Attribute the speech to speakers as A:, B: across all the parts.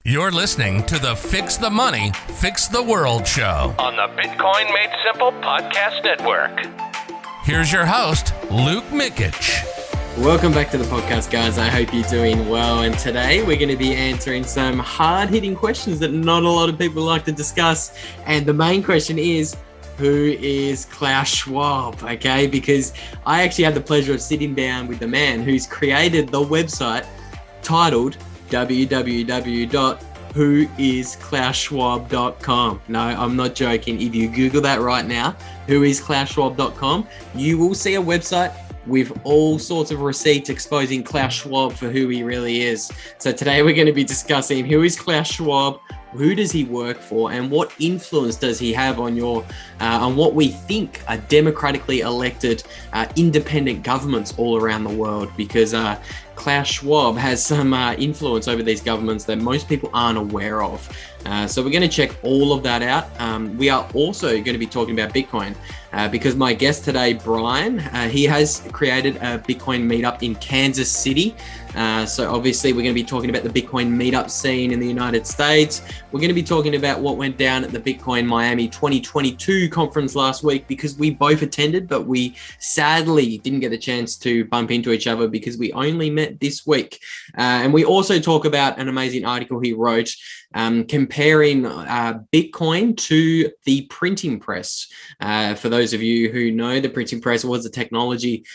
A: You're listening to the Fix the Money, Fix the World show
B: on the Bitcoin Made Simple podcast network.
A: Here's your host, Luke Mikic.
C: Welcome back to the podcast, guys. I hope you're doing well. And today we're going to be answering some hard-hitting questions that not a lot of people like to discuss. And the main question is, who is Klaus Schwab? Okay, because I actually had the pleasure of sitting down with the man who's created the website titled www.whoisklausschwab.com. No, I'm not joking. If you Google that right now, whoisklausschwab.com, you will see a website with all sorts of receipts exposing Klaus Schwab for who he really is. So today we're going to be discussing who is Klaus Schwab, who does he work for, and what influence does he have on on what we think are democratically elected independent governments all around the world, because Klaus Schwab has some influence over these governments that most people aren't aware of. So we're going to check all of that out. We are also going to be talking about Bitcoin because my guest today, Brian, he has created a Bitcoin meetup in Kansas City. So obviously we're going to be talking about the Bitcoin meetup scene in the United States. We're going to be talking about what went down at the Bitcoin Miami 2022 conference last week, because we both attended, but we sadly didn't get the chance to bump into each other because we only met this week. And we also talk about an amazing article he wrote comparing Bitcoin to the printing press. For those of you who know, the printing press was a technology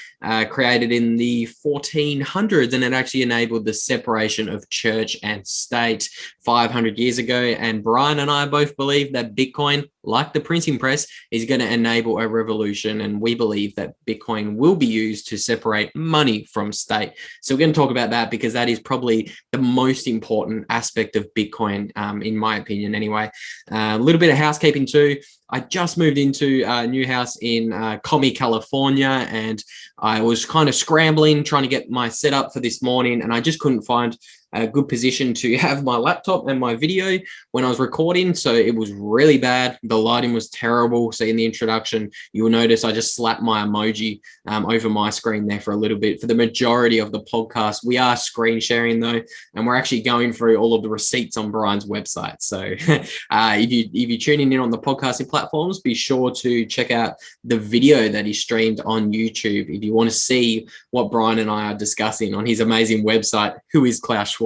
C: created in the 1400s, and it actually enabled the separation of church and state 500 years ago. And Brian and I both believe that Bitcoin, like the printing press, is going to enable a revolution. And we believe that Bitcoin will be used to separate money from state. So we're going to talk about that because that is probably the most important aspect of Bitcoin, in my opinion anyway. A little bit of housekeeping too. I just moved into a new house in Commie, California, and I was kind of scrambling, trying to get my setup for this morning, and I just couldn't find a good position to have my laptop and my video when I was recording. So it was really bad. The lighting was terrible. So in the introduction, you will notice I just slapped my emoji over my screen there for a little bit. For the majority of the podcast, we are screen sharing though, and we're actually going through all of the receipts on Brian's website. So if you're tuning in on the podcasting platforms, be sure to check out the video that he streamed on YouTube if you want to see what Brian and I are discussing on his amazing website, whoisklausschwab.com.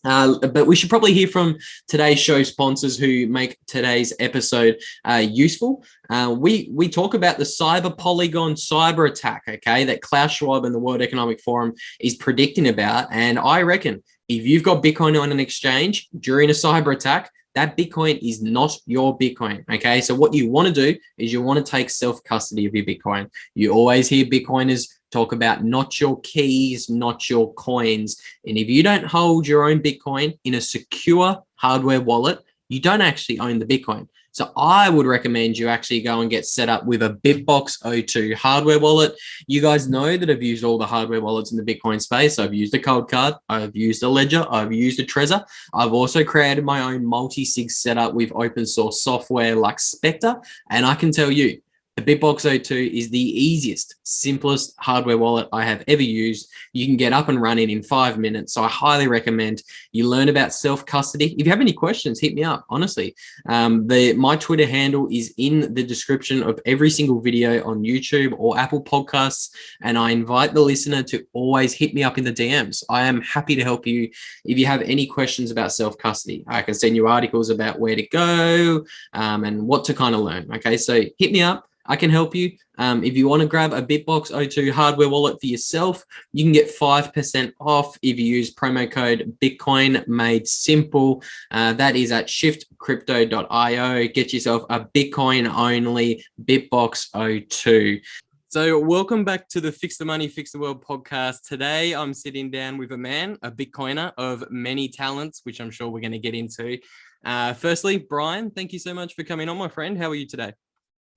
C: But we should probably hear from today's show sponsors who make today's episode useful. We talk about the cyber polygon cyber attack, okay, that Klaus Schwab and the World Economic Forum is predicting about. And I reckon if you've got Bitcoin on an exchange during a cyber attack, that Bitcoin is not your Bitcoin, okay? So what you want to do is you want to take self-custody of your Bitcoin. You always hear Bitcoiners talk about not your keys, not your coins. And if you don't hold your own Bitcoin in a secure hardware wallet, you don't actually own the Bitcoin. So I would recommend you actually go and get set up with a BitBox02 Hardware Wallet. You guys know that I've used all the hardware wallets in the Bitcoin space. I've used a Cold Card, I've used a Ledger, I've used a Trezor. I've also created my own multi-sig setup with open source software like Spectre. And I can tell you, the BitBox02 is the easiest, simplest hardware wallet I have ever used. You can get up and running in 5 minutes. So I highly recommend you learn about self-custody. If you have any questions, hit me up, honestly. My Twitter handle is in the description of every single video on YouTube or Apple Podcasts. And I invite the listener to always hit me up in the DMs. I am happy to help you if you have any questions about self-custody. I can send you articles about where to go and what to kind of learn. Okay, so hit me up. I can help you. If you want to grab a BitBox02 hardware wallet for yourself, you can get 5% off if you use promo code Bitcoin Made Simple. That is at shiftcrypto.io. Get yourself a Bitcoin only BitBox02. So welcome back to the Fix the Money, Fix the World podcast. Today, I'm sitting down with a man, a Bitcoiner of many talents, which I'm sure we're going to get into. Firstly, Brian, thank you so much for coming on, my friend. How are you today?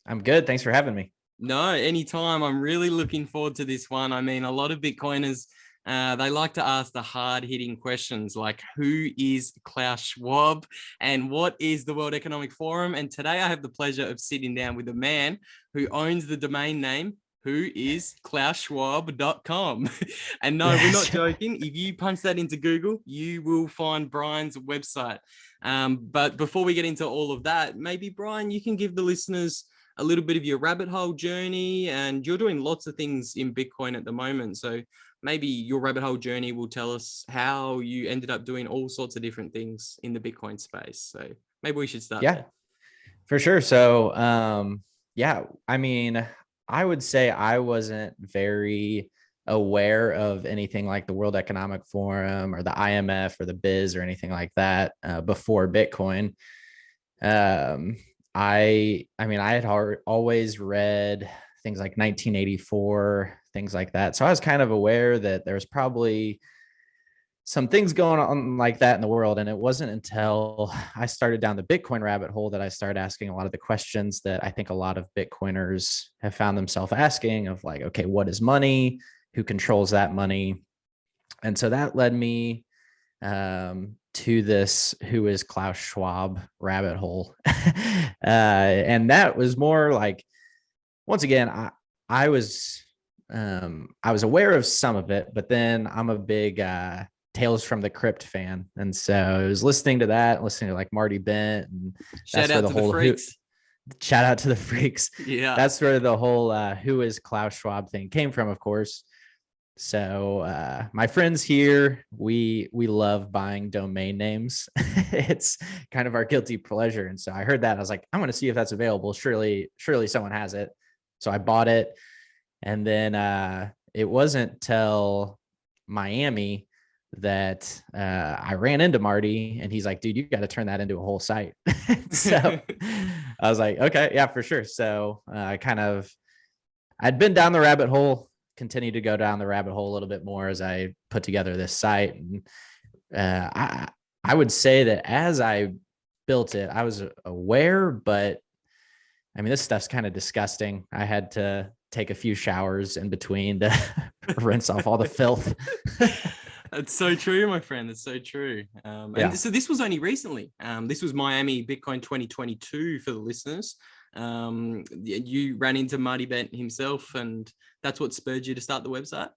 D: I'm good. Thanks for having me.
C: No, anytime. I'm really looking forward to this one. I mean, a lot of Bitcoiners, they like to ask the hard-hitting questions like, who is Klaus Schwab and what is the World Economic Forum? And today I have the pleasure of sitting down with a man who owns the domain name whoisklausschwab.com. And no, we're not joking. If you punch that into Google, you will find Brian's website. But before we get into all of that, maybe Brian, you can give the listeners a little bit of your rabbit hole journey, and you're doing lots of things in Bitcoin at the moment. So maybe your rabbit hole journey will tell us how you ended up doing all sorts of different things in the Bitcoin space. So maybe we should start there.
D: For sure. So, I mean, I would say I wasn't very aware of anything like the World Economic Forum or the IMF or the Biz or anything like that before Bitcoin. I had always read things like 1984, things like that. So I was kind of aware that there was probably some things going on like that in the world. And it wasn't until I started down the Bitcoin rabbit hole that I started asking a lot of the questions that I think a lot of Bitcoiners have found themselves asking of like, okay, what is money? Who controls that money? And so that led me to this who is Klaus Schwab rabbit hole. And that was more like, once again, I was aware of some of it, but then I'm a big Tales from the Crypt fan. And so I was listening to like Marty Bent, and
C: shout out to the freaks.
D: Shout out to the freaks.
C: Yeah.
D: That's where the whole who is Klaus Schwab thing came from, of course. So my friends here, we love buying domain names. It's kind of our guilty pleasure. And so I heard that. I was like, I'm going to see if that's available. Surely someone has it. So I bought it. And then it wasn't till Miami that I ran into Marty, and he's like, dude, you got to turn that into a whole site. So I was like, okay, yeah, for sure. So I'd been down the rabbit hole, continue to go down the rabbit hole a little bit more as I put together this site. And I would say that as I built it, I was aware, but I mean, this stuff's kind of disgusting. I had to take a few showers in between to rinse off all the filth.
C: That's so true, my friend. That's so true. And so this was only recently. This was Miami Bitcoin 2022 for the listeners. You ran into Marty Bent himself, and that's what spurred you to start the website?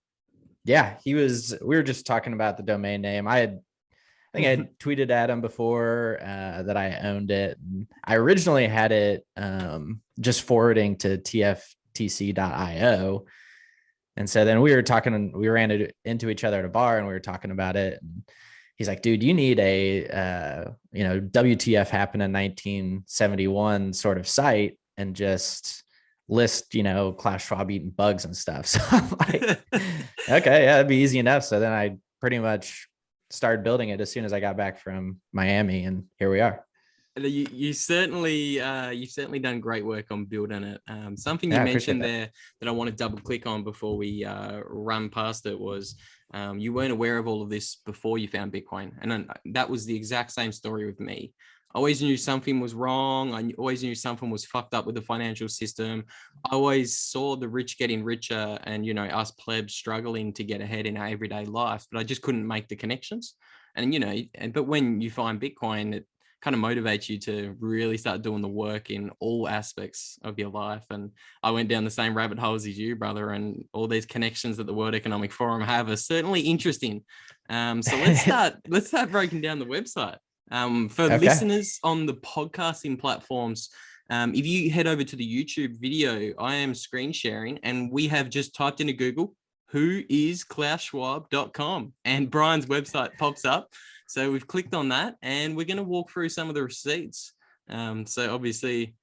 D: Yeah, we were just talking about the domain name. I think I had tweeted at him before that I owned it. I originally had it just forwarding to tftc.io. And so then we ran into each other at a bar, and we were talking about it. And he's like, dude, you need a, WTF happened in 1971 sort of site, and just list, Klaus Schwab eating bugs and stuff. So I'm like, okay, yeah, that'd be easy enough. So then I pretty much started building it as soon as I got back from Miami, and here we are.
C: You certainly done great work on building it. Something you mentioned there that I want to double click on before we run past it was you weren't aware of all of this before you found Bitcoin, and that was the exact same story with me. I always knew something was wrong. I always knew something was fucked up with the financial system. I always saw the rich getting richer, and us plebs struggling to get ahead in our everyday life, but I just couldn't make the connections. And but when you find Bitcoin, it kind of motivates you to really start doing the work in all aspects of your life. And I went down the same rabbit holes as you, brother, and all these connections that the World Economic Forum have are certainly interesting. So let's start breaking down the website. For listeners on the podcasting platforms, if you head over to the YouTube video, I am screen sharing, and we have just typed into Google, whoisklausschwab.com, and Brian's website pops up. So we've clicked on that, and we're going to walk through some of the receipts. So obviously,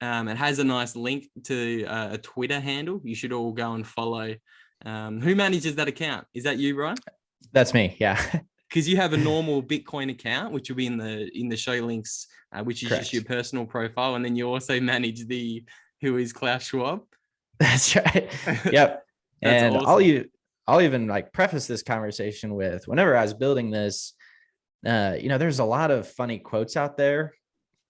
C: it has a nice link to a Twitter handle. You should all go and follow. Who manages that account? Is that you, Brian?
D: That's me. Yeah.
C: Because you have a normal Bitcoin account, which will be in the show links, which is
D: Correct.
C: just your personal profile, and then you also manage the Who is Klaus Schwab.
D: That's right. Yep. And awesome. I'll even like preface this conversation with, whenever I was building this, there's a lot of funny quotes out there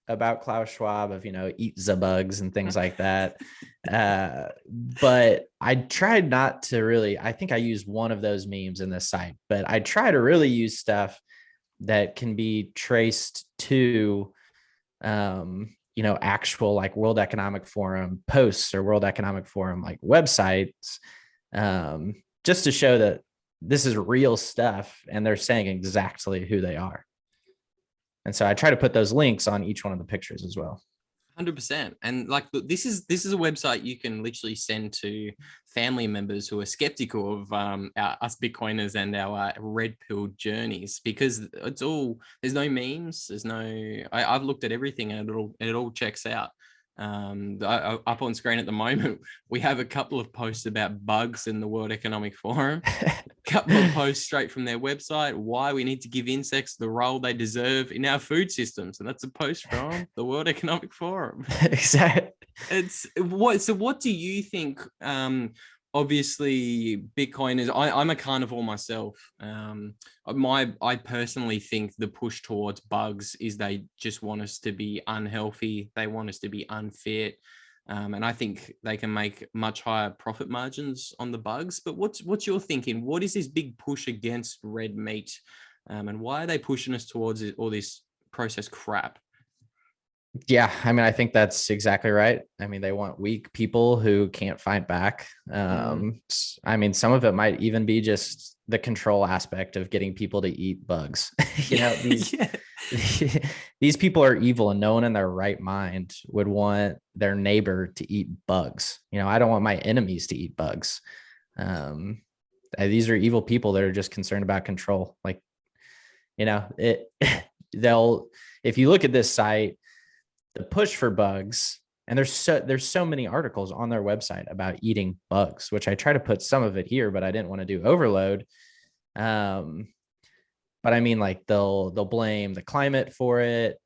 D: about Klaus Schwab of, eat the bugs and things like that. But I tried not to really, I think I used one of those memes in this site, but I try to really use stuff that can be traced to actual like World Economic Forum posts or World Economic Forum like websites, just to show that this is real stuff and they're saying exactly who they are. And so I try to put those links on each one of the pictures as well.
C: 100%. And like, this is a website you can literally send to family members who are skeptical of us Bitcoiners and our red pill journeys, because it's all, there's no memes, there's no, I've looked at everything and it all checks out. Up on screen at the moment, we have a couple of posts about bugs in the World Economic Forum, a couple of posts straight from their website, why we need to give insects the role they deserve in our food systems. And that's a post from the World Economic Forum.
D: Exactly.
C: So what do you think? Obviously Bitcoin I'm a carnivore myself. I personally think the push towards bugs is they just want us to be unhealthy. They want us to be unfit. And I think they can make much higher profit margins on the bugs. But what's your thinking? What is this big push against red meat? And why are they pushing us towards all this processed crap?
D: Yeah, I mean, I think that's exactly right. I mean, they want weak people who can't fight back. I mean, some of it might even be just the control aspect of getting people to eat bugs. These people are evil, and no one in their right mind would want their neighbor to eat bugs. I don't want my enemies to eat bugs. These are evil people that are just concerned about control. Like, if you look at this site, the push for bugs, and there's so many articles on their website about eating bugs, which I try to put some of it here, but I didn't want to do overload. But I mean, like they'll blame the climate for it.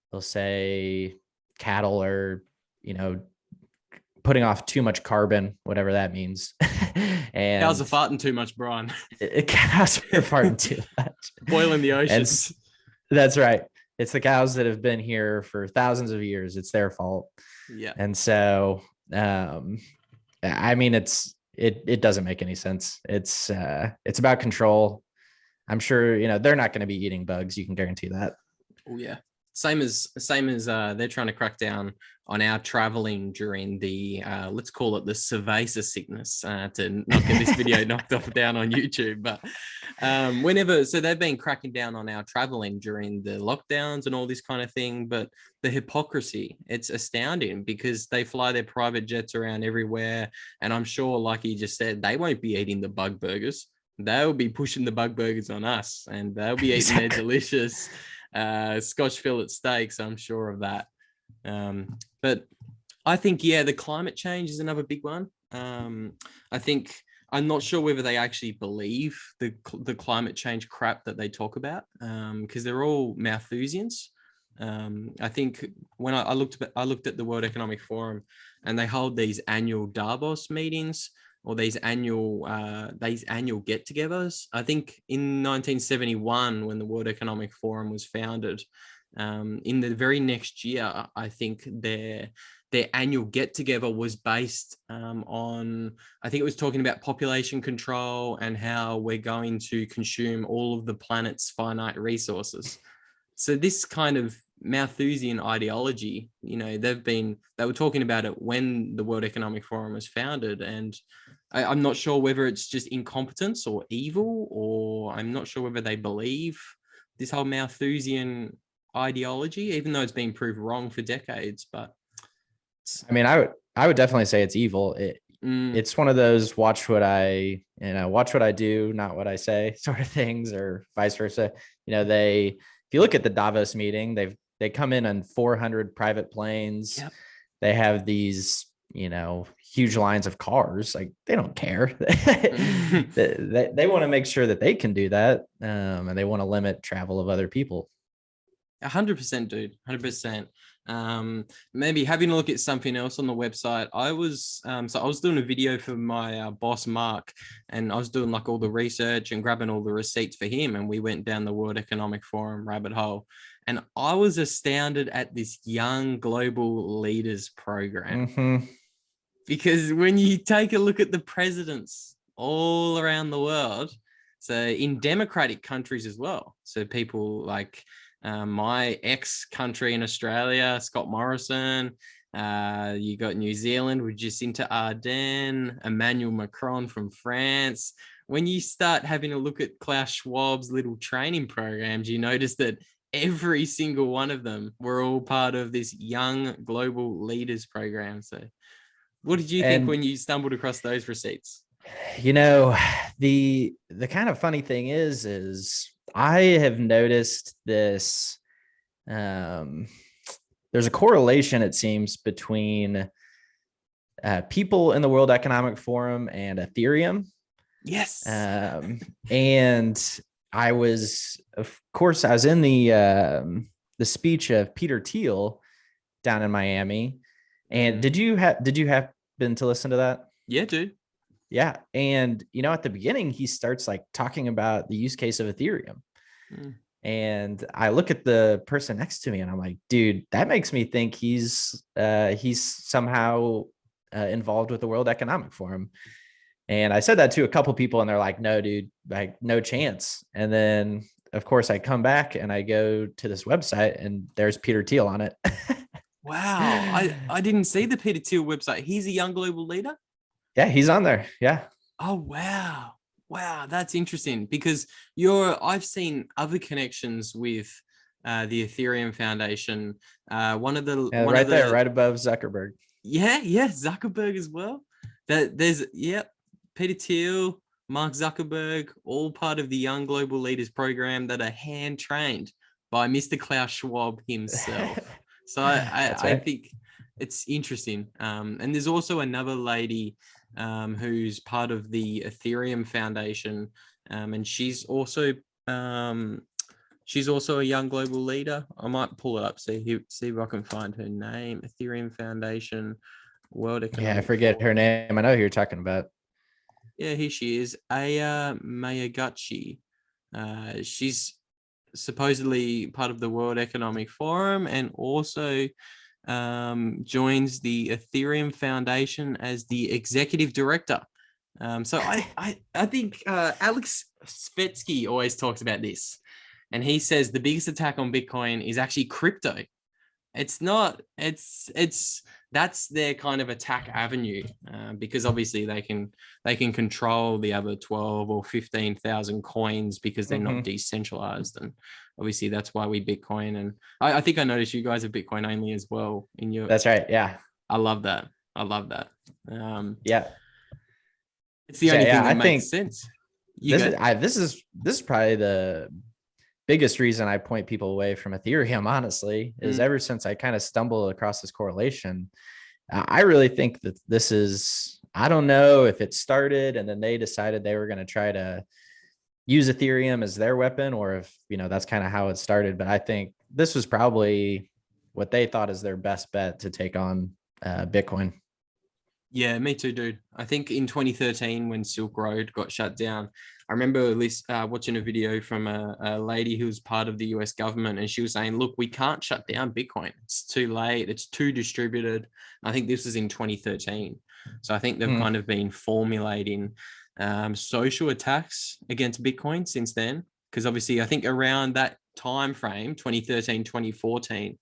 D: They'll say cattle are, putting off too much carbon, whatever that means. And
C: cows are farting too much, Brian.
D: Cows are farting too much.
C: Boiling the oceans.
D: That's right. It's the cows that have been here for thousands of years. It's their fault.
C: Yeah.
D: And so, I mean, it doesn't make any sense. It's about control. I'm sure, they're not going to be eating bugs. You can guarantee that.
C: Oh yeah. Same as they're trying to crack down on our traveling during the let's call it the cerveza sickness, to not get this video knocked off down on YouTube. But so they've been cracking down on our traveling during the lockdowns and all this kind of thing. But the hypocrisy, it's astounding, because they fly their private jets around everywhere, and I'm sure, like you just said, they won't be eating the bug burgers. They'll be pushing the bug burgers on us, and they'll be eating their delicious Scotch fillet steaks. I'm sure of that. But I think, the climate change is another big one. I think, I'm not sure whether they actually believe the climate change crap that they talk about, because they're all Malthusians. I think when I looked at the World Economic Forum, and they hold these annual Davos meetings, or these annual get-togethers. I think in 1971, when the World Economic Forum was founded, in the very next year, I think their annual get-together was based on, I think it was talking about population control and how we're going to consume all of the planet's finite resources. So this kind of Malthusian ideology, they were talking about it when the World Economic Forum was founded, and I'm not sure whether it's just incompetence or evil, or I'm not sure whether they believe this whole Malthusian ideology, even though it's been proved wrong for decades. But
D: I mean, I would definitely say it's evil. It's one of those watch what I do, not what I say sort of things, or vice versa. If you look at the Davos meeting, they come in on 400 private planes. Yep. They have these, huge lines of cars. Like, they don't care. They want to make sure that they can do that. And they want to limit travel of other people.
C: 100%, dude. 100%. Maybe having a look at something else on the website. I was doing a video for my boss, Mark, and I was doing like all the research and grabbing all the receipts for him. And we went down the World Economic Forum rabbit hole. And I was astounded at this Young Global Leaders program. Mm-hmm. Because when you take a look at the presidents all around the world, so in democratic countries as well, so people like my ex-country in Australia, Scott Morrison. You got New Zealand with Jacinta Ardern, Emmanuel Macron from France. When you start having a look at Klaus Schwab's little training programs, you notice that every single one of them were all part of this young global leaders program. So what did you think when you stumbled across those receipts?
D: You know, the kind of funny thing is I have noticed this. There's a correlation, it seems, between people in the World Economic Forum and Ethereum.
C: Yes.
D: And I was in the speech of Peter Thiel down in Miami. And did you happen to listen to that?
C: Yeah, dude.
D: Yeah. And, you know, at the beginning, he starts like talking about the use case of Ethereum. And I look at the person next to me and I'm like, dude, that makes me think he's somehow involved with the World Economic Forum. And I said that to a couple people and they're like, no, dude, like no chance. And then of course I come back and I go to this website and there's Peter Thiel on it.
C: Wow. I didn't see the Peter Thiel website. He's a young global leader.
D: Yeah, he's on there. Yeah.
C: Oh, wow. Wow, that's interesting because I've seen other connections with the Ethereum Foundation. One of the
D: there, right above Zuckerberg.
C: Yeah, Zuckerberg as well. Peter Thiel, Mark Zuckerberg, all part of the Young Global Leaders program that are hand trained by Mr. Klaus Schwab himself. So I think it's interesting. And there's also another lady who's part of the Ethereum Foundation, and she's also a young global leader. I might pull it up, see if I can find her name. Ethereum Foundation, World Economic.
D: Yeah, I forget her name. I know who you're talking about.
C: Yeah, here she is, Aya Mayaguchi. She's supposedly part of the World Economic Forum and also joins the Ethereum Foundation as the executive director. So I think Alex Svetsky always talks about this, and he says the biggest attack on Bitcoin is actually crypto. It's not. That's their kind of attack avenue, because obviously they can control the other 12 or 15,000 coins because they're not decentralized, and obviously that's why we Bitcoin. And I think I noticed you guys are Bitcoin only as well in your.
D: That's right. Yeah,
C: I love that.
D: Yeah,
C: it's the only thing that makes sense.
D: This is probably the biggest reason I point people away from Ethereum, honestly, is ever since I kind of stumbled across this correlation. I really think that this is, I don't know if it started and then they decided they were going to try to use Ethereum as their weapon, or if, you know, that's kind of how it started. But I think this was probably what they thought is their best bet to take on Bitcoin.
C: Yeah, me too, dude. I think in 2013 when Silk Road got shut down, I remember at least watching a video from a lady who was part of the US government, and she was saying, look, we can't shut down Bitcoin. It's too late. It's too distributed. I think this was in 2013. So I think they've kind of been formulating social attacks against Bitcoin since then, because obviously I think around that time frame, 2013, 2014,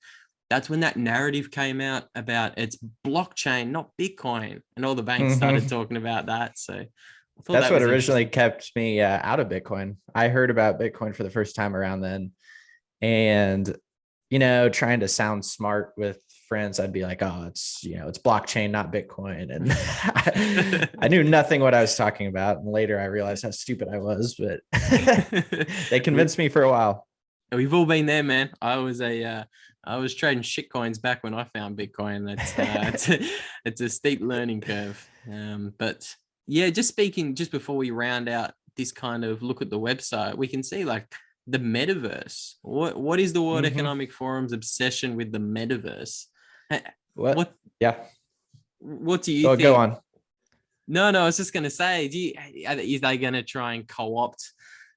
C: that's when that narrative came out about it's blockchain, not Bitcoin, and all the banks started talking about that. So
D: that's what originally kept me out of Bitcoin. I heard about Bitcoin for the first time around then, and, you know, trying to sound smart with friends, I'd be like, oh, it's blockchain, not Bitcoin. And I knew nothing what I was talking about. And later I realized how stupid I was, but they convinced me for a while.
C: We've all been there, man. I was trading shit coins back when I found Bitcoin. It's a steep learning curve. But yeah, just before we round out this kind of look at the website, we can see like the metaverse. What is the World Economic Forum's obsession with the metaverse?
D: What? Yeah.
C: What do you think?
D: Go on.
C: No, I was just going to say, is they going to try and co-opt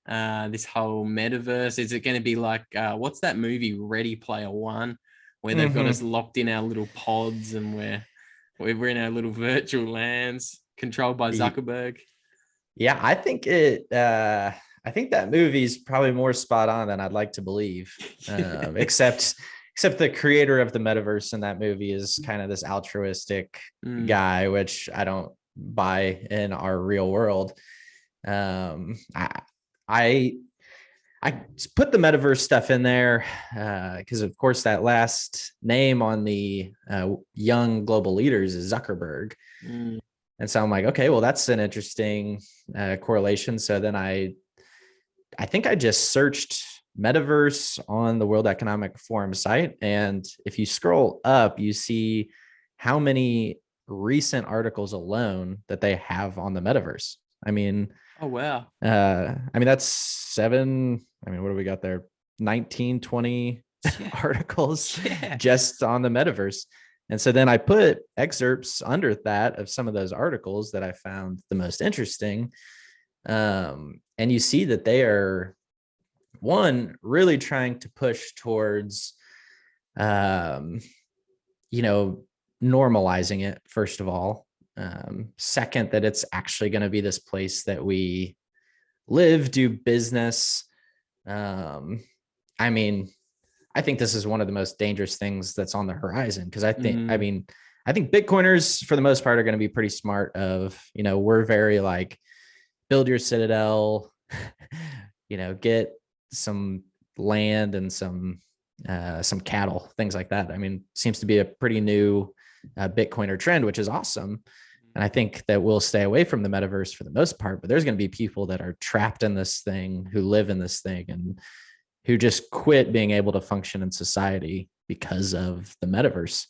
C: this whole metaverse? Is it going to be like what's that movie Ready Player One, where they've got us locked in our little pods and we're in our little virtual lands controlled by Zuckerberg?
D: Yeah, I think I think that movie's probably more spot on than I'd like to believe. Except the creator of the metaverse in that movie is kind of this altruistic guy, which I don't buy in our real world. I put the metaverse stuff in there because, of course, that last name on the young global leaders is Zuckerberg. And so I'm like, okay, well, that's an interesting correlation. So then I think I just searched metaverse on the World Economic Forum site. And if you scroll up, you see how many recent articles alone that they have on the metaverse. I mean,
C: oh, wow.
D: That's 7. I mean, what do we got there? 19, 20 articles just on the metaverse. And so then I put excerpts under that of some of those articles that I found the most interesting. And you see that they are, one, really trying to push towards, normalizing it, first of all. Second, that it's actually going to be this place that we live, do business. I think this is one of the most dangerous things that's on the horizon, because I think Bitcoiners for the most part are going to be pretty smart of, we're very like, build your citadel, get some land and some cattle, things like that. I mean, seems to be a pretty new Bitcoiner trend, which is awesome. And I think that we'll stay away from the metaverse for the most part, but there's going to be people that are trapped in this thing, who live in this thing, and who just quit being able to function in society because of the metaverse.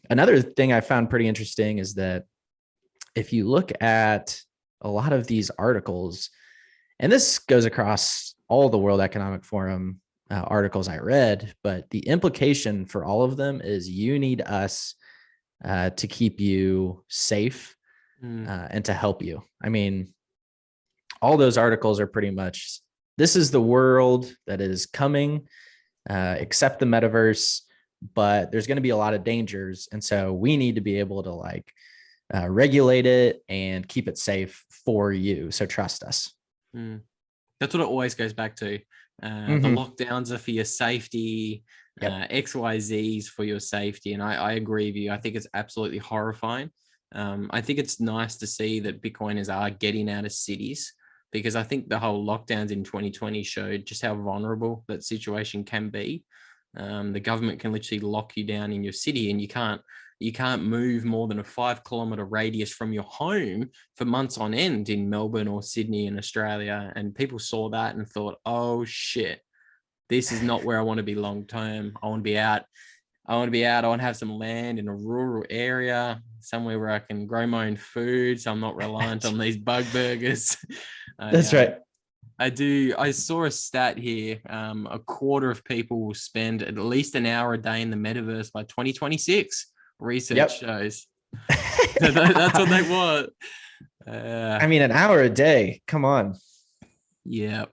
D: Another thing I found pretty interesting is that if you look at a lot of these articles, and this goes across all the World Economic Forum articles I read, but the implication for all of them is you need us to keep you safe and to help you. I mean, all those articles are pretty much, this is the world that is coming, except the metaverse, but there's going to be a lot of dangers. And so we need to be able to regulate it and keep it safe for you. So trust us.
C: That's what it always goes back to. The lockdowns are for your safety, XYZs for your safety. And I agree with you. I think it's absolutely horrifying. I think it's nice to see that Bitcoiners are getting out of cities, because I think the whole lockdowns in 2020 showed just how vulnerable that situation can be. The government can literally lock you down in your city, and you can't move more than a 5-kilometer radius from your home for months on end in Melbourne or Sydney in Australia. And people saw that and thought, oh shit, this is not where I want to be long term. I want to be out. I want to have some land in a rural area, somewhere where I can grow my own food, so I'm not reliant on these bug burgers.
D: That's right.
C: I saw a stat here. A quarter of people will spend at least an hour a day in the metaverse by 2026. Research shows. That's what they want.
D: An hour a day. Come on.
C: Yep.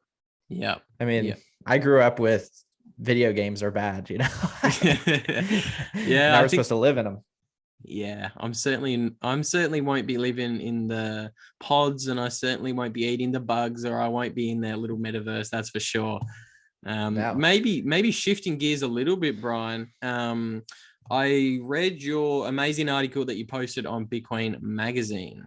D: I grew up with video games are bad,
C: Yeah.
D: Now we're supposed to live in them.
C: Yeah, I'm certainly won't be living in the pods, and I certainly won't be eating the bugs, or I won't be in their little metaverse. That's for sure. Maybe shifting gears a little bit, Brian. I read your amazing article that you posted on Bitcoin Magazine.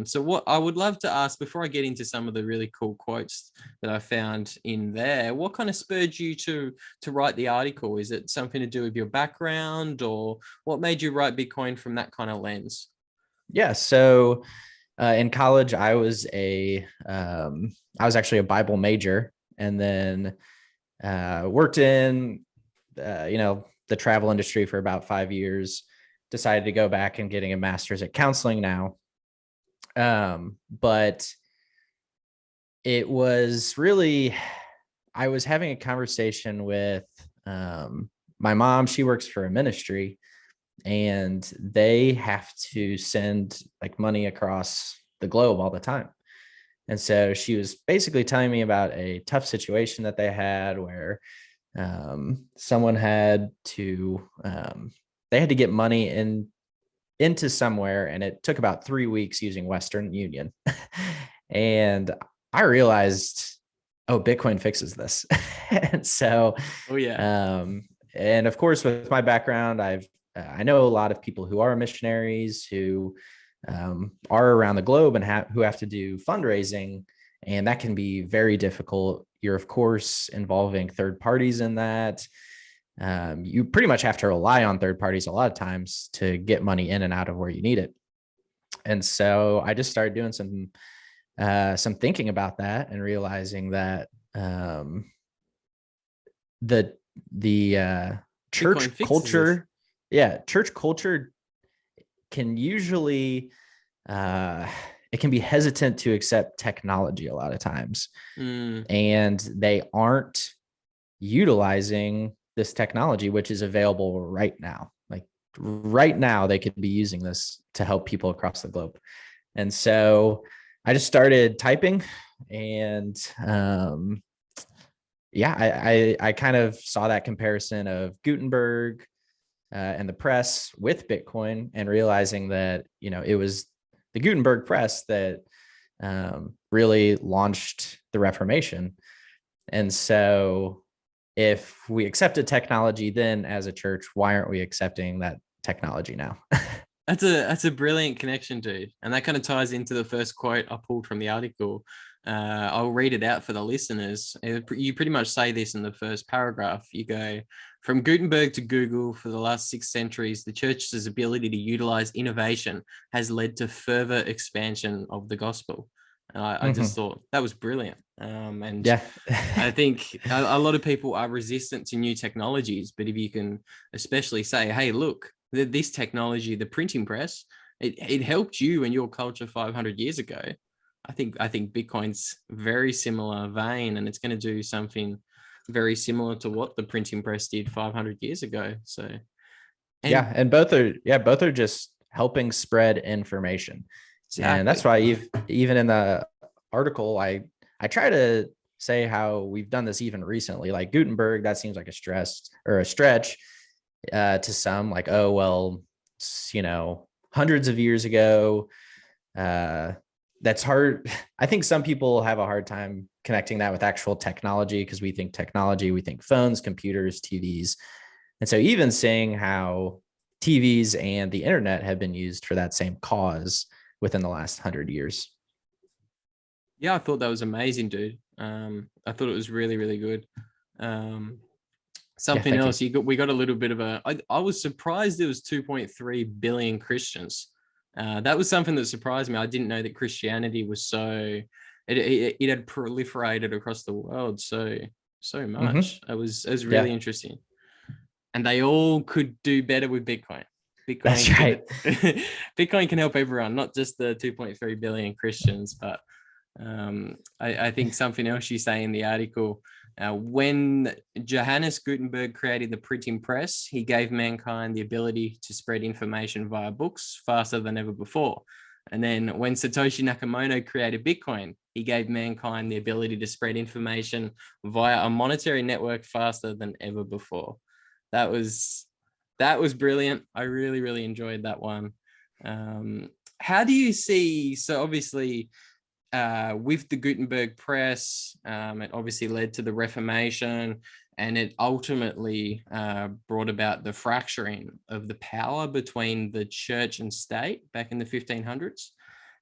C: So what I would love to ask, before I get into some of the really cool quotes that I found in there, what kind of spurred you to write the article? Is it something to do with your background, or what made you write Bitcoin from that kind of lens?
D: Yeah. So in college, I was actually a Bible major, and then worked in, the travel industry for about 5 years, decided to go back and getting a master's at counseling now. But it was really, I was having a conversation with my mom. She works for a ministry, and they have to send like money across the globe all the time. And so she was basically telling me about a tough situation that they had, where someone had to get money into somewhere, and it took about 3 weeks using Western Union. And I realized, oh, Bitcoin fixes this. And so,
C: Oh yeah.
D: and of course, with my background, I know a lot of people who are missionaries who are around the globe and who have to do fundraising, and that can be very difficult. You're of course involving third parties in that. You pretty much have to rely on third parties a lot of times to get money in and out of where you need it. And so I just started doing some thinking about that and realizing that the church culture, church culture can usually it can be hesitant to accept technology a lot of times, and they aren't utilizing this technology, which is available right now. Like right now, they could be using this to help people across the globe. And so I just started typing, and I kind of saw that comparison of Gutenberg and the press with Bitcoin, and realizing that, it was the Gutenberg press that really launched the Reformation. And so if we accepted technology then as a church, why aren't we accepting that technology now?
C: That's a brilliant connection, dude. And that kind of ties into the first quote I pulled from the article. I'll read it out for the listeners. You pretty much say this in the first paragraph. You go, from Gutenberg to Google, for the last 6 centuries, the church's ability to utilize innovation has led to further expansion of the gospel. I just thought that was brilliant. And
D: yeah,
C: I think a lot of people are resistant to new technologies, but if you can especially say, hey, look, this technology, the printing press, it helped you and your culture 500 years ago. I think Bitcoin's very similar vein, and it's going to do something very similar to what the printing press did 500 years ago. So,
D: and both are just helping spread information. Exactly. And that's why even in the article, I try to say how we've done this even recently. Like Gutenberg, that seems like a stretch to some, like, oh, well, hundreds of years ago. That's hard. I think some people have a hard time connecting that with actual technology, because we think technology, we think phones, computers, TVs. And so even seeing how TVs and the internet have been used for that same cause within the last 100 years.
C: Yeah, I thought that was amazing, dude. I thought it was really, really good. Something else, we got a little bit of I was surprised there was 2.3 billion Christians. That was something that surprised me. I didn't know that Christianity was it had proliferated across the world so much. It was really interesting. And they all could do better with Bitcoin.
D: That's right.
C: Bitcoin can help everyone, not just the 2.3 billion Christians, but I think something else you say in the article, when Johannes Gutenberg created the printing press, he gave mankind the ability to spread information via books faster than ever before. And then when Satoshi Nakamoto created Bitcoin, he gave mankind the ability to spread information via a monetary network faster than ever before. That was brilliant. I really, really enjoyed that one. How do you see, so obviously with the Gutenberg press, it obviously led to the Reformation, and it ultimately brought about the fracturing of the power between the church and state back in the 1500s.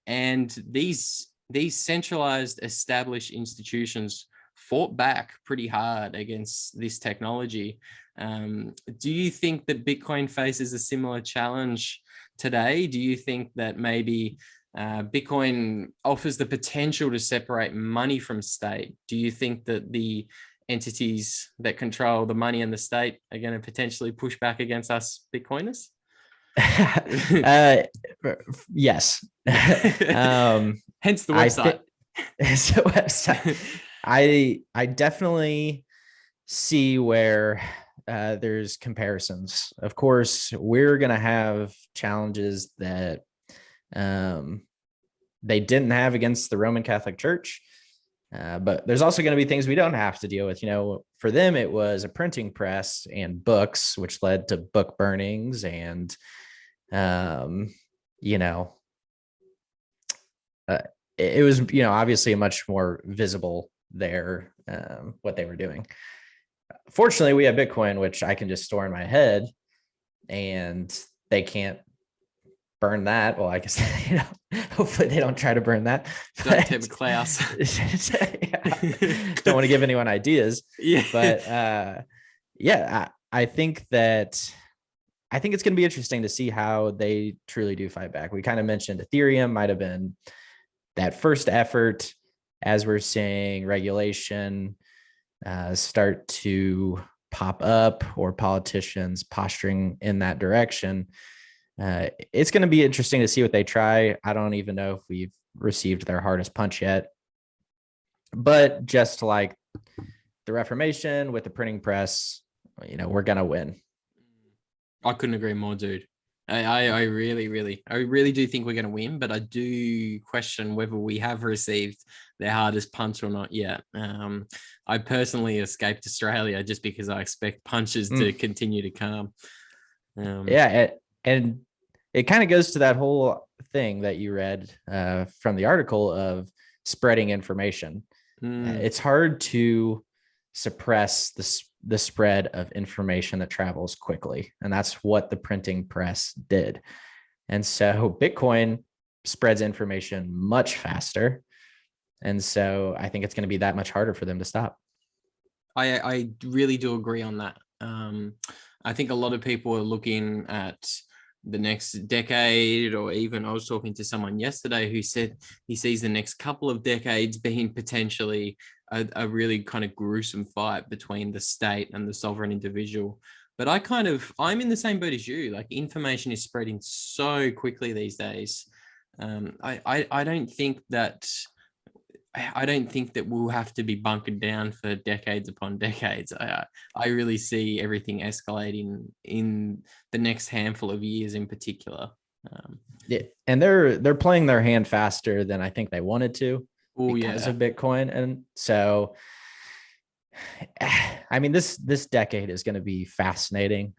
C: And these centralized established institutions fought back pretty hard against this technology. Do you think that Bitcoin faces a similar challenge today? Do you think that maybe Bitcoin offers the potential to separate money from state? Do you think that the entities that control the money and the state are going to potentially push back against us Bitcoiners?
D: Yes.
C: Hence the website.
D: It's the website. I definitely see where there's comparisons. Of course, we're going to have challenges that they didn't have against the Roman Catholic Church. But there's also going to be things we don't have to deal with. For them, it was a printing press and books, which led to book burnings and, it was, obviously a much more visible there, what they were doing. Fortunately, we have Bitcoin, which I can just store in my head, and they can't burn that. Well, I guess, hopefully they don't try to burn that.
C: Don't tempt Klaus.
D: Don't want to give anyone ideas.
C: Yeah.
D: But I think it's going to be interesting to see how they truly do fight back. We kind of mentioned Ethereum might have been that first effort, as we're seeing regulation start to pop up, or politicians posturing in that direction. It's going to be interesting to see what they try. I don't even know if we've received their hardest punch yet, but just like the Reformation with the printing press, we're going to win.
C: I couldn't agree more, dude. I really do think we're going to win, but I do question whether we have received their hardest punch or not yet. I personally escaped Australia just because I expect punches to continue to come.
D: And it kind of goes to that whole thing that you read from the article of spreading information. It's hard to suppress the spread of information that travels quickly. And that's what the printing press did. And so Bitcoin spreads information much faster. And so I think it's going to be that much harder for them to stop.
C: I really do agree on that. I think a lot of people are looking at the next decade, or even I was talking to someone yesterday who said he sees the next couple of decades being potentially a really kind of gruesome fight between the state and the sovereign individual. But I'm in the same boat as you. Like, information is spreading so quickly these days. I don't think that we'll have to be bunkered down for decades upon decades. I really see everything escalating in the next handful of years in particular.
D: Yeah, and they're playing their hand faster than I think they wanted to because of Bitcoin. And so, I mean, this decade is going to be fascinating.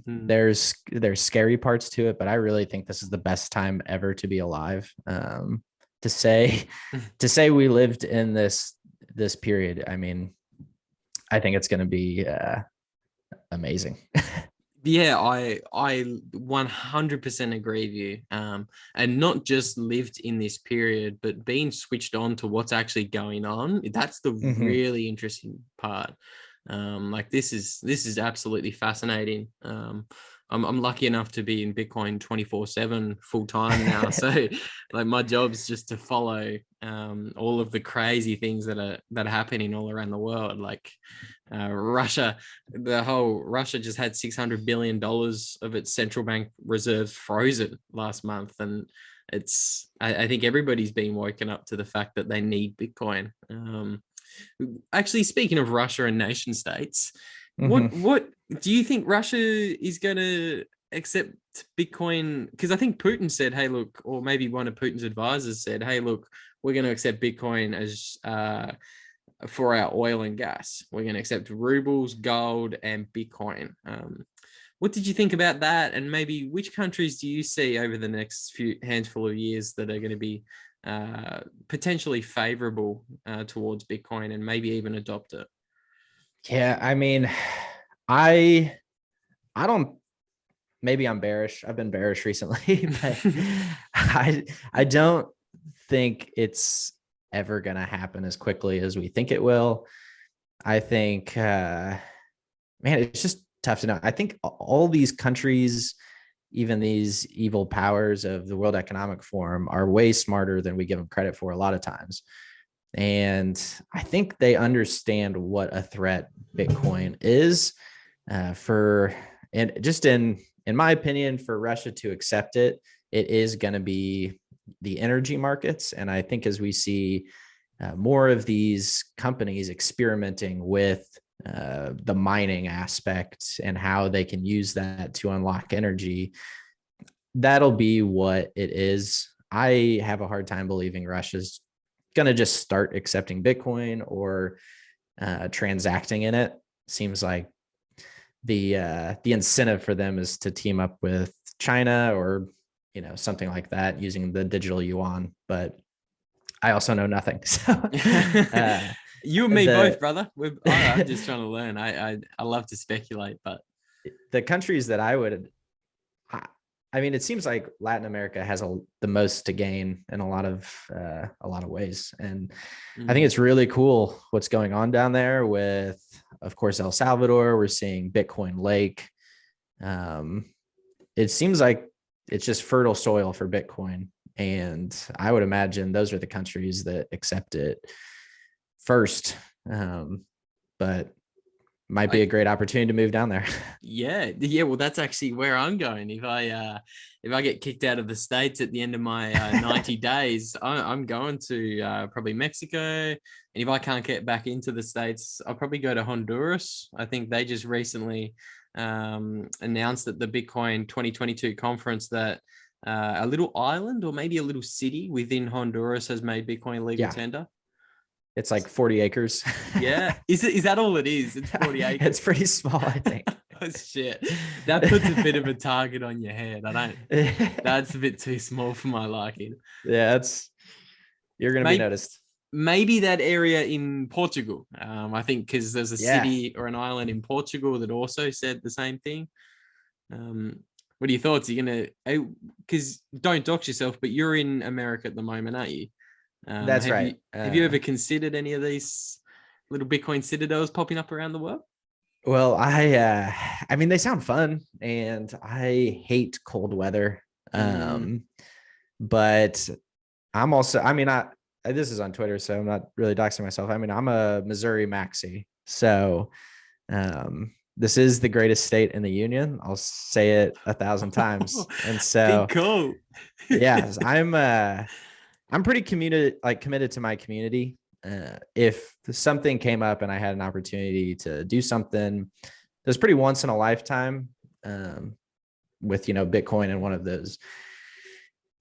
D: There's scary parts to it, but I really think this is the best time ever to be alive. To say we lived in this period, I mean, I think it's going to be amazing.
C: Yeah, I 100% agree with you. And not just lived in this period, but being switched on to what's actually going on. That's the really interesting part. Like, this is absolutely fascinating. I'm lucky enough to be in Bitcoin 24/7 full time now. So like, my job's just to follow all of the crazy things that are happening all around the world. Like, Russia just had $600 billion of its central bank reserves frozen last month. And I think everybody's been woken up to the fact that they need Bitcoin. Actually, speaking of Russia and nation states, what do you think Russia is going to accept Bitcoin? Because I think Putin said, hey, look, or maybe one of Putin's advisors said, hey, look, we're going to accept Bitcoin as for our oil and gas. We're going to accept rubles, gold, and Bitcoin. What did you think about that? And maybe which countries do you see over the next handful of years that are going to be potentially favorable towards Bitcoin and maybe even adopt it?
D: Yeah, I mean, I don't, maybe I'm bearish. I've been bearish recently, but I don't think it's ever going to happen as quickly as we think it will. I think, man, it's just tough to know. I think all these countries, even these evil powers of the World Economic Forum, are way smarter than we give them credit for a lot of times. And I think they understand what a threat Bitcoin is and just in my opinion, for Russia to accept it, it is going to be the energy markets. And I think as we see more of these companies experimenting with the mining aspect and how they can use that to unlock energy, that'll be what it is. I have a hard time believing Russia's going to just start accepting Bitcoin or transacting in it. Seems like the incentive for them is to team up with China or something like that using the digital yuan. But I also know nothing. So uh,
C: you and me both,
D: the
C: brother. I'm just trying to learn. I love to speculate, but
D: the countries that I I mean, it seems like Latin America has the most to gain in a lot of ways, and I think it's really cool what's going on down there with, of course, El Salvador. We're seeing Bitcoin Lake. It seems like it's just fertile soil for Bitcoin, and I would imagine those are the countries that accept it first. But might be a great opportunity to move down there.
C: Yeah. Well, that's actually where I'm going. If I get kicked out of the States at the end of my 90 days, I'm going to probably Mexico. And if I can't get back into the States, I'll probably go to Honduras. I think they just recently announced at the Bitcoin 2022 conference that a little island or maybe a little city within Honduras has made Bitcoin legal tender.
D: It's like 40 acres.
C: Yeah. Is that all it is? It's 40 acres.
D: It's pretty small, I think.
C: Oh, shit. That puts a bit of a target on your head. That's a bit too small for my liking.
D: Yeah, you're going to be noticed.
C: Maybe that area in Portugal. I think because there's a city or an island in Portugal that also said the same thing. What are your thoughts? Are you going to, because don't dox yourself, but you're in America at the moment, aren't you?
D: That's right.
C: Have you ever considered any of these little Bitcoin citadels popping up around the world?
D: Well, I mean, they sound fun, and I hate cold weather. But I'm also, I mean, this is on Twitter, so I'm not really doxing myself. I mean, I'm a Missouri maxi, so this is the greatest state in the union. I'll say it 1,000 times, and so
C: cool.
D: Yeah, I'm pretty committed to my community. If something came up and I had an opportunity to do something that's pretty once in a lifetime, with, Bitcoin in one of those,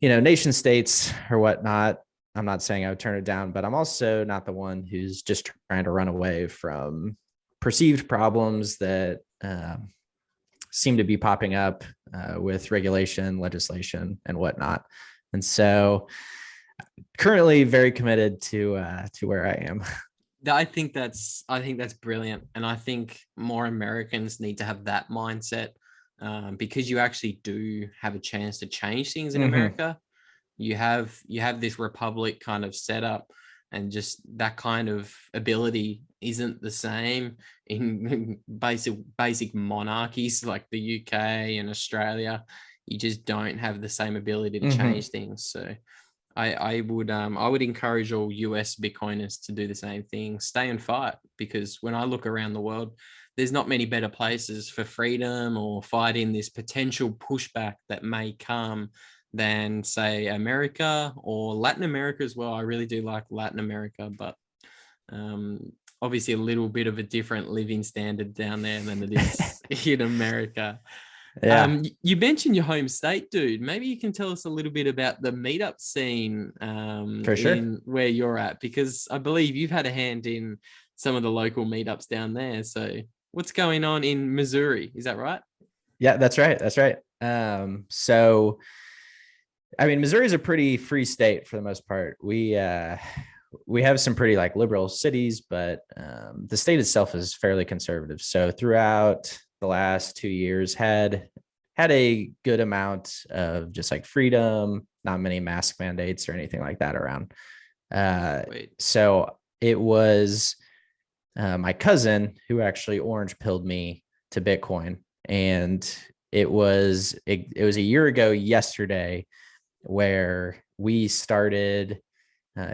D: nation states or whatnot, I'm not saying I would turn it down, but I'm also not the one who's just trying to run away from perceived problems that seem to be popping up with regulation, legislation, and whatnot. And so currently very committed to where I am.
C: I think that's brilliant. And I think more Americans need to have that mindset, because you actually do have a chance to change things in America. You have this republic kind of set up, and just that kind of ability isn't the same in basic monarchies like the UK and Australia. You just don't have the same ability to change things. So I would encourage all US Bitcoiners to do the same thing. Stay and fight, because when I look around the world, there's not many better places for freedom or fighting this potential pushback that may come than, say, America or Latin America as well. I really do like Latin America, but obviously a little bit of a different living standard down there than it is in America.
D: Yeah.
C: You mentioned your home state, dude. Maybe you can tell us a little bit about the meetup scene
D: For sure.
C: in where you're at, because I believe you've had a hand in some of the local meetups down there. So what's going on in Missouri? Is that right?
D: Yeah, that's right. That's right. So, I mean, Missouri is a pretty free state for the most part. We have some pretty liberal cities, but the state itself is fairly conservative. So throughout the last 2 years had a good amount of just freedom, not many mask mandates or anything like that around. So it was my cousin who actually orange pilled me to Bitcoin, and it was a year ago yesterday where we started.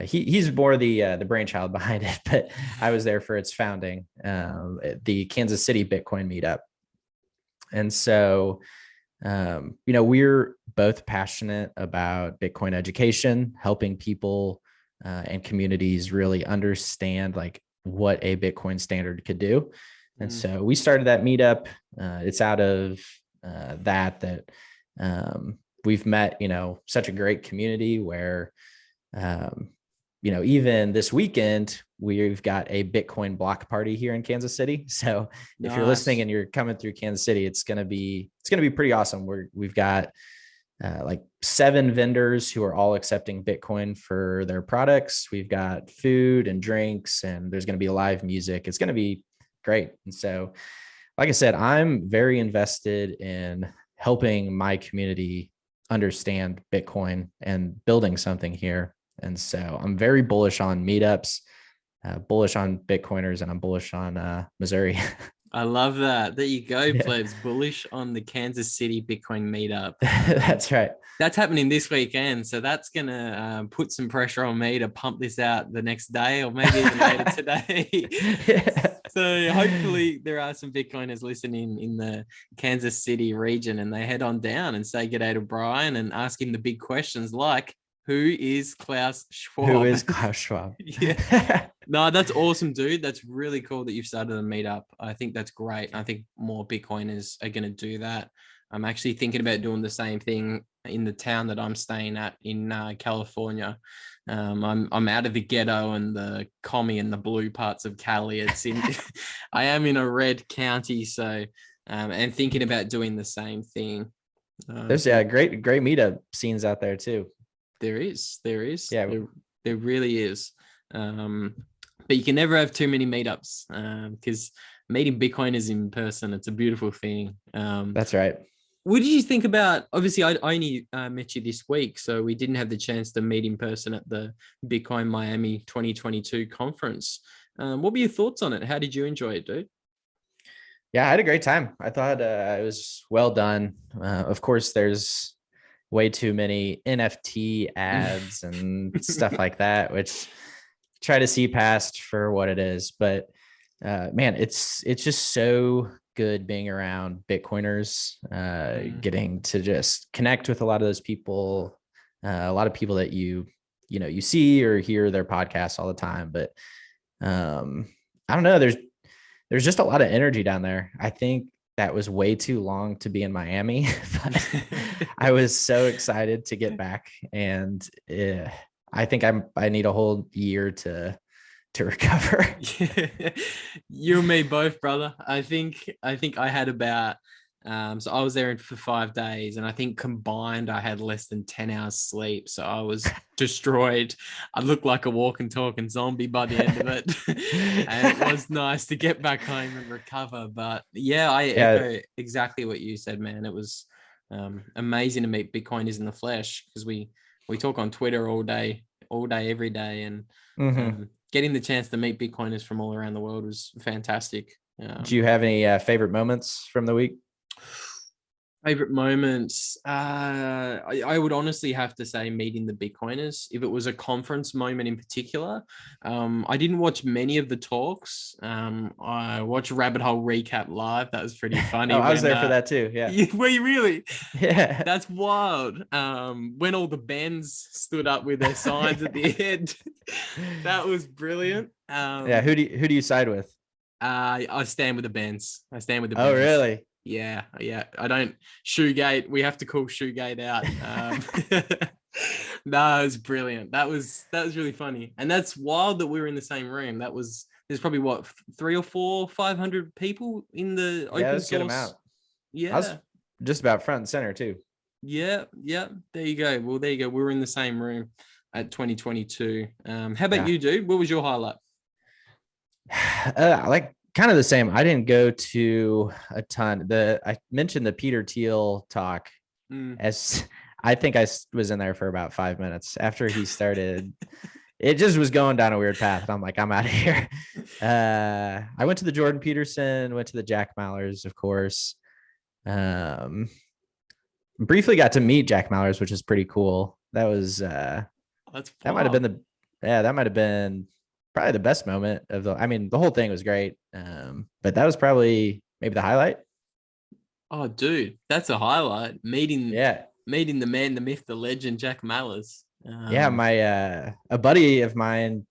D: He's more the brainchild behind it, but I was there for its founding, the Kansas City Bitcoin meetup. And so, we're both passionate about Bitcoin education, helping people and communities really understand what a Bitcoin standard could do. And so we started that meetup. It's out of that we've met, such a great community where, even this weekend, we've got a Bitcoin block party here in Kansas City. So if you're listening and you're coming through Kansas City, it's going to be pretty awesome. We've got like 7 vendors who are all accepting Bitcoin for their products. We've got food and drinks, and there's going to be live music. It's going to be great. And so, like I said, I'm very invested in helping my community understand Bitcoin and building something here. And so I'm very bullish on meetups, bullish on Bitcoiners, and I'm bullish on Missouri.
C: I love that. There you go,
D: Yeah.
C: plebs. Bullish on the Kansas City Bitcoin meetup.
D: That's right.
C: That's happening this weekend. So that's going to put some pressure on me to pump this out the next day or maybe even later today.
D: Yeah.
C: So hopefully there are some Bitcoiners listening in the Kansas City region, and they head on down and say g'day to Brian and ask him the big questions like, who is Klaus Schwab?
D: Who is Klaus Schwab?
C: Yeah. No, that's awesome, dude. That's really cool that you've started a meetup. I think that's great. I think more Bitcoiners are going to do that. I'm actually thinking about doing the same thing in the town that I'm staying at in California. I'm out of the ghetto and the commie and the blue parts of Cali. It's in, I am in a red county, so and thinking about doing the same thing.
D: There's great meetup scenes out there too.
C: There is.
D: Yeah,
C: there really is. But you can never have too many meetups because meeting Bitcoiners in person, it's a beautiful thing.
D: that's right.
C: What did you think about, obviously I only met you this week, so we didn't have the chance to meet in person at the Bitcoin Miami 2022 conference. What were your thoughts on it? How did you enjoy it, dude?
D: Yeah, I had a great time. I thought it was well done. Of course, there's way too many NFT ads and stuff like that, which try to see past for what it is. But man, it's just so good being around Bitcoiners, getting to just connect with a lot of those people, a lot of people that you see or hear their podcasts all the time. But I don't know, there's just a lot of energy down there. I think that was way too long to be in Miami, but I was so excited to get back, and I think I need a whole year to recover.
C: You and me both, brother. I think I had about so I was there for 5 days, and I think combined I had less than 10 hours sleep. So I was destroyed. I looked like a walking, talking zombie by the end of it. And it was nice to get back home and recover. But yeah, I echo exactly what you said, man. It was amazing to meet Bitcoiners in the flesh, because we talk on Twitter all day, every day, and getting the chance to meet Bitcoiners from all around the world was fantastic.
D: Do you have any favorite moments from the week?
C: Favorite moments? I would honestly have to say meeting the Bitcoiners. If it was a conference moment in particular, I didn't watch many of the talks. I watched Rabbit Hole Recap live. That was pretty funny.
D: I was there for that too. Yeah.
C: Were you really?
D: Yeah.
C: That's wild. When all the bands stood up with their signs at the end, that was brilliant.
D: Yeah. Who do you side with?
C: I stand with the bands.
D: Oh, really?
C: Yeah. I don't shoegate. We have to call shoegate out. No, it was brilliant. That was really funny, and that's wild that we were in the same room. There's probably what 300 or 400, 500 people in the open source. Good amount. Yeah,
D: I was just about front and center too.
C: Yeah. There you go. Well, there you go. We were in the same room at 2022. How about you, dude? What was your highlight?
D: Like kind of the same. I didn't go to a ton. I mentioned the Peter Thiel talk, as I think I was in there for about 5 minutes after he started. It just was going down a weird path, and I'm like, I'm out of here. I went to the Jordan Peterson, went to the Jack Mallers, of course. Briefly got to meet Jack Mallers, which is pretty cool. That was that might have been probably the best moment of the whole thing was great. But that was probably maybe the highlight.
C: Oh, dude, that's a highlight. Meeting the man, the myth, the legend, Jack Mallers.
D: My a buddy of mine,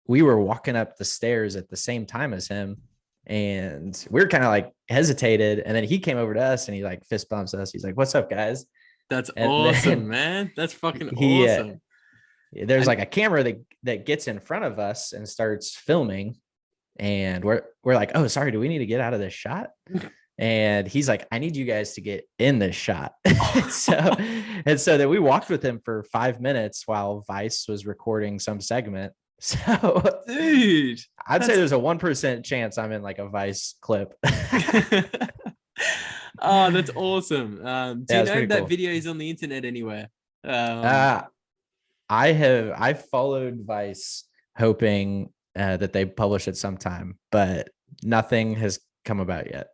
D: we were walking up the stairs at the same time as him, and we were kind of like hesitated, and then he came over to us and he like fist bumps us. He's like, "What's up, guys?"
C: That's awesome, man. That's fucking awesome.
D: There's like a camera that gets in front of us and starts filming, and we're like, "Oh, sorry, do we need to get out of this shot?" And he's like, I need you guys to get in this shot. So then we walked with him for 5 minutes while Vice was recording some segment. So
C: Dude,
D: I'd say there's a 1% chance I'm in like a Vice clip.
C: oh, that's awesome. Do you
D: it's
C: know
D: pretty
C: if that
D: cool.
C: video is on the internet anywhere?
D: I've followed Vice hoping that they publish it sometime, but nothing has come about yet.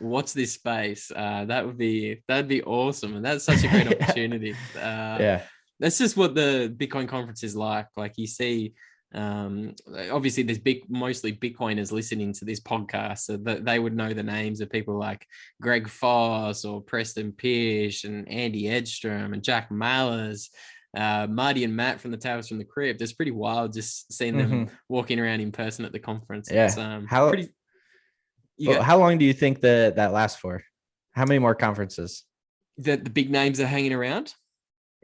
C: Watch this space. That'd be awesome, and that's such a great opportunity.
D: Yeah.
C: That's just what the Bitcoin conference is like. Like you see, obviously there's mostly Bitcoiners listening to this podcast, so that they would know the names of people like Greg Foss or Preston Pish and Andy Edstrom and Jack Mallers, Marty and Matt from the Towers from the Crypt. It's pretty wild just seeing them walking around in person at the conference.
D: Yeah.
C: It's
D: how long do you think that lasts for? How many more conferences?
C: That the big names are hanging around?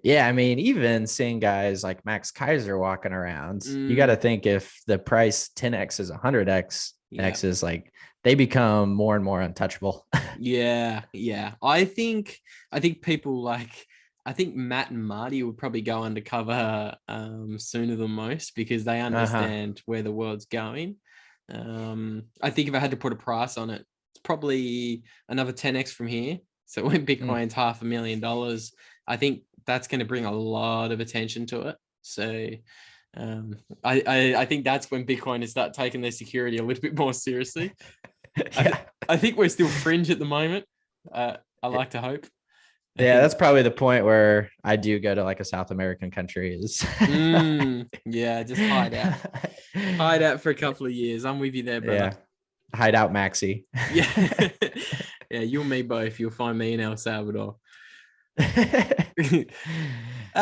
D: Yeah, I mean, even seeing guys like Max Kaiser walking around, you got to think if the price 10x is 100x, X is like they become more and more untouchable.
C: Yeah. I think people like, I think Matt and Marty would probably go undercover sooner than most because they understand where the world's going. I think if I had to put a price on it, it's probably another 10x from here. So when Bitcoin's $500,000, I think that's going to bring a lot of attention to it. So I think that's when Bitcoiners start taking their security a little bit more seriously. I think we're still fringe at the moment. I like to hope.
D: That's probably the point where I do go to like a South American country is
C: just hide out for a couple of years. I'm with you there, brother.
D: Hide out Maxi.
C: You and me both. You'll find me in El Salvador. Dude,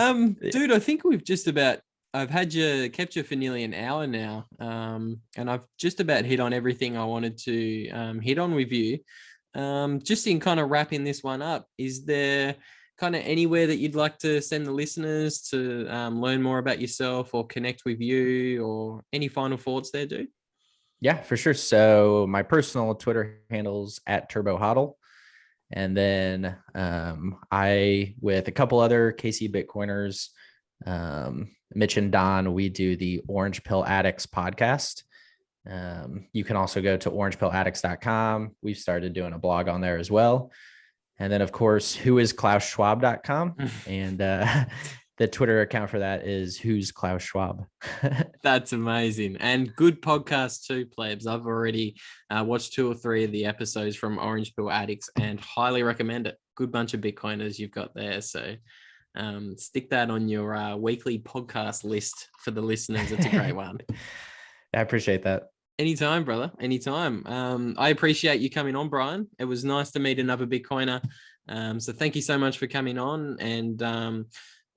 C: I think we've just about, I've kept you for nearly an hour now. And I've just about hit on everything I wanted to hit on with you. Just in kind of wrapping this one up, is there kind of anywhere that you'd like to send the listeners to learn more about yourself or connect with you, or any final thoughts there, dude?
D: Yeah, for sure. So my personal Twitter handle's @TurboHodl. And then I, with a couple other KC Bitcoiners, Mitch and Don, we do the Orange Pill Addicts podcast. You can also go to orangepilladdicts.com. We've started doing a blog on there as well. And then, of course, whoisklausschwab.com. And the Twitter account for that is Who's Klaus Schwab.
C: That's amazing. And good podcast too, plebs. I've already watched 2 or 3 of the episodes from Orange Pill Addicts and highly recommend it. Good bunch of Bitcoiners you've got there. So stick that on your weekly podcast list for the listeners. It's a great one.
D: I appreciate that.
C: Anytime, brother. Anytime. I appreciate you coming on, Brian. It was nice to meet another Bitcoiner. So thank you so much for coming on, and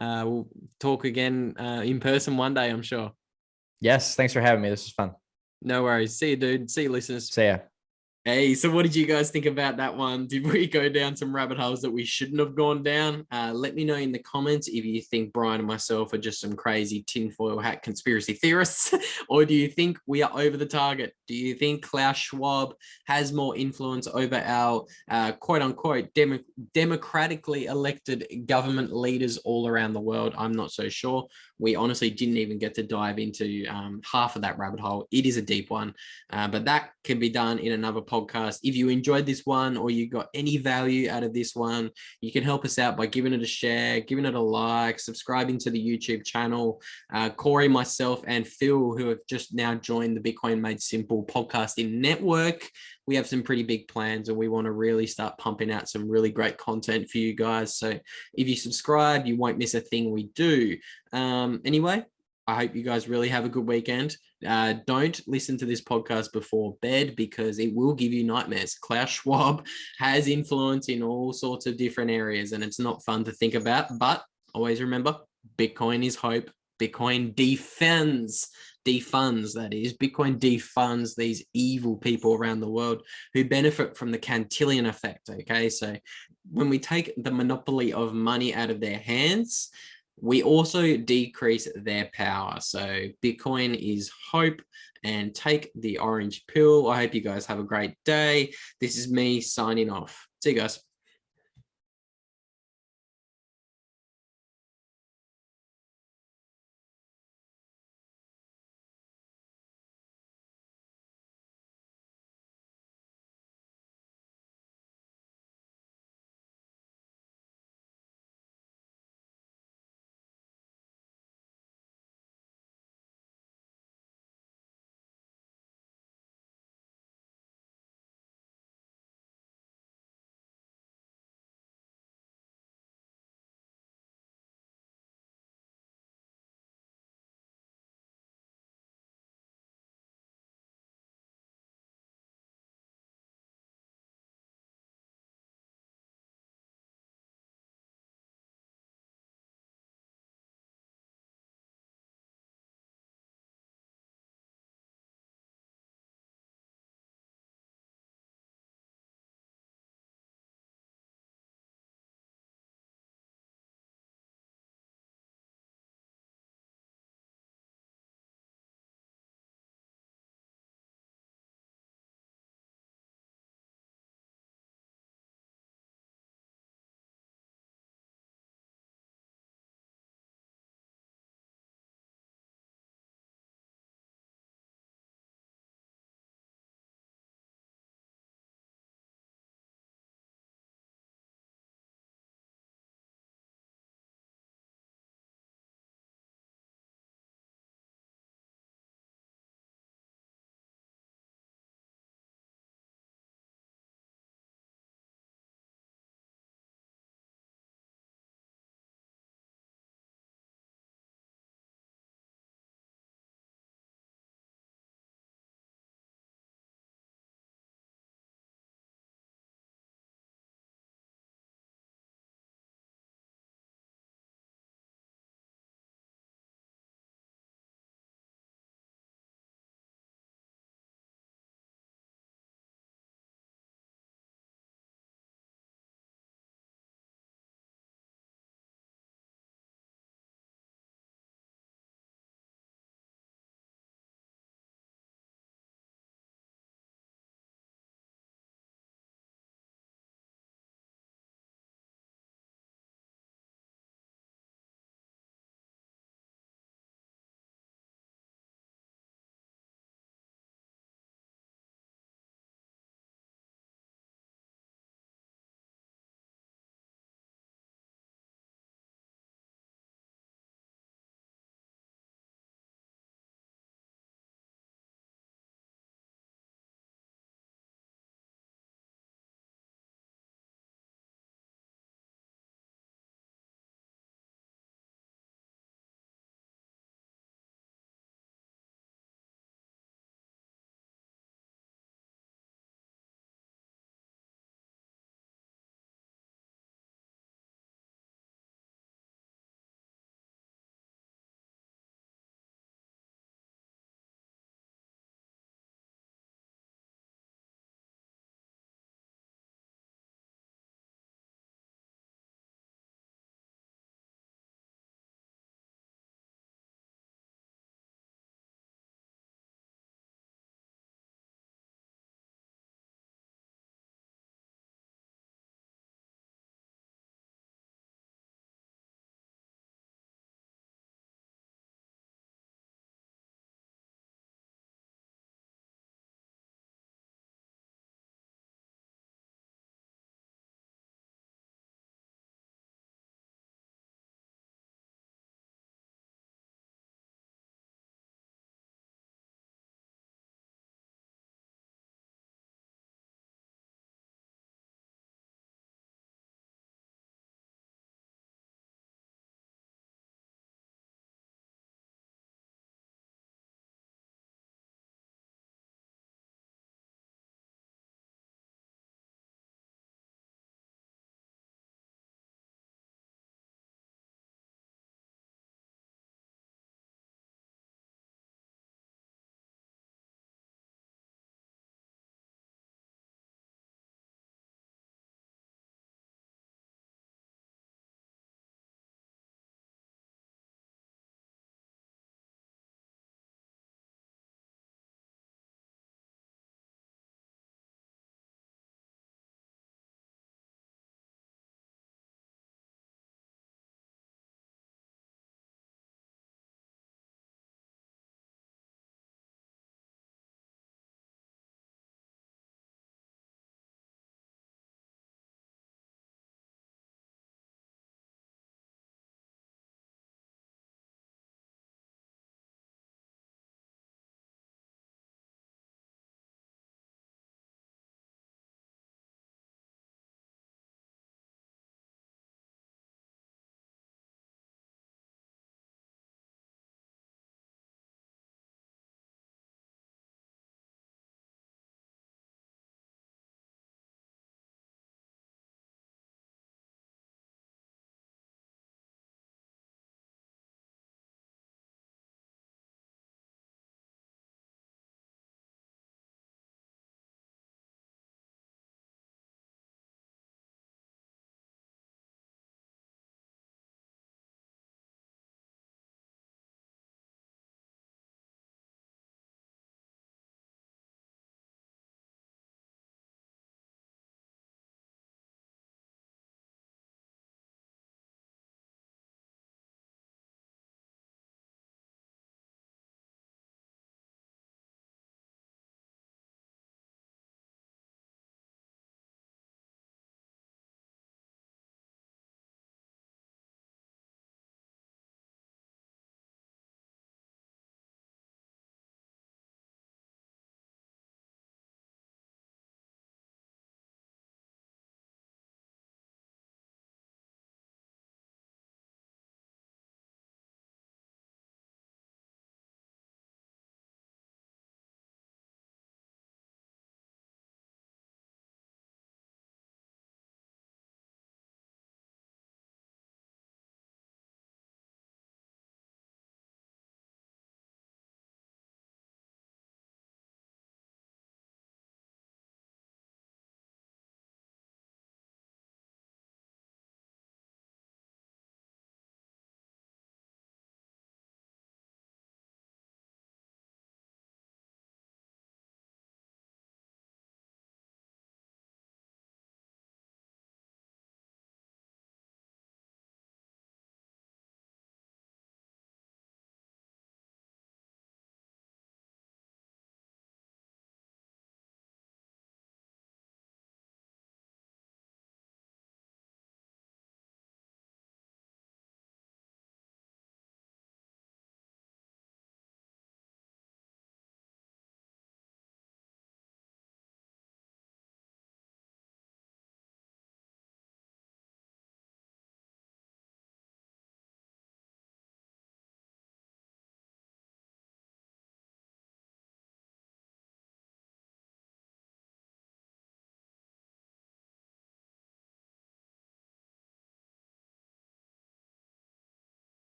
C: we'll talk again in person one day, I'm sure.
D: Yes. Thanks for having me. This was fun.
C: No worries. See you, dude. See you, listeners.
D: See ya.
C: Hey, so what did you guys think about that one? Did we go down some rabbit holes that we shouldn't have gone down? Let me know in the comments if you think Brian and myself are just some crazy tinfoil hat conspiracy theorists, or do you think we are over the target? Do you think Klaus Schwab has more influence over our quote unquote democratically elected government leaders all around the world? I'm not so sure. We honestly didn't even get to dive into half of that rabbit hole. It is a deep one, but that can be done in another podcast. If you enjoyed this one or you got any value out of this one, you can help us out by giving it a share, giving it a like, subscribing to the YouTube channel. Corey, myself, and Phil, who have just now joined the Bitcoin Made Simple podcasting network, we have some pretty big plans and we want to really start pumping out some really great content for you guys. So if you subscribe, you won't miss a thing we do. Anyway, I hope you guys really have a good weekend. Don't listen to this podcast before bed because it will give you nightmares. Klaus Schwab has influence in all sorts of different areas and it's not fun to think about, but always remember, Bitcoin is hope. Bitcoin defunds, that is. Bitcoin defunds these evil people around the world who benefit from the Cantillon effect, okay? So when we take the monopoly of money out of their hands, we also decrease their power. So Bitcoin is hope and take the orange pill. I hope you guys have a great day. This is me signing off. See you guys.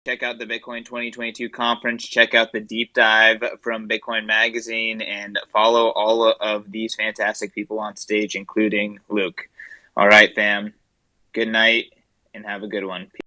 E: Check out the Bitcoin 2022 conference. Check out the deep dive from Bitcoin Magazine, and follow all of these fantastic people on stage, including Luke. All right, fam. Good night and have a good one. Peace.